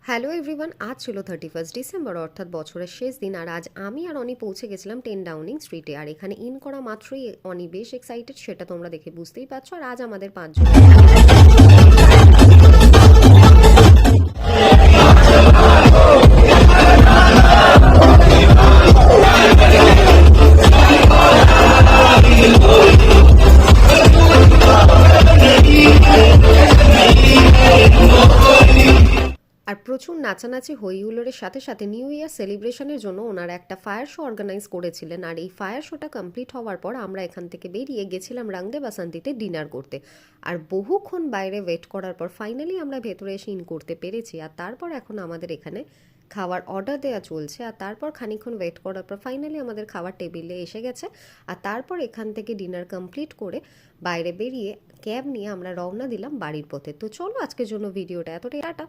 Hello everyone, আজ ছিল 31 December অর্থাৎ বছরের শেষ দিন। আর আজ আমি আর অনি পৌঁছে গেছিলাম 10 ডাউনিং স্ট্রিটে। আর এখানে ইন করা মাত্রই অনি বেশ এক্সাইটেড, সেটা তোমরা দেখে বুঝতেই পারছো। আর আজ আমাদের 5 জন। আর প্রচুর নাচানাচি হই হুল্লোড়ের সাথে সাথে নিউ ইয়ার সেলিব্রেশনের জন্য ওনারা একটা ফায়ার শো অর্গানাইজ করেছিলেন। আর এই ফায়ার শোটা কমপ্লিট হওয়ার পর আমরা এখান থেকে বেরিয়ে গেছিলাম রংদে বাসন্তীতে ডিনার করতে। আর বহুক্ষণ বাইরে ওয়েট করার পর ফাইনালি আমরা ভেতরে এসে ইন করতে পেরেছি। আর তারপর এখন আমাদের এখানে খাওয়ার অর্ডার দেওয়া চলছে। আর তারপর খানিকক্ষণ ওয়েট করার পর ফাইনালি আমাদের খাবার টেবিলে এসে গেছে। আর তারপর এখান থেকে ডিনার কমপ্লিট করে বাইরে বেরিয়ে ক্যাব নিয়ে আমরা রওনা দিলাম বাড়ির পথে। তো চলো, আজকের জন্য ভিডিওটা এতটাই। টাটা।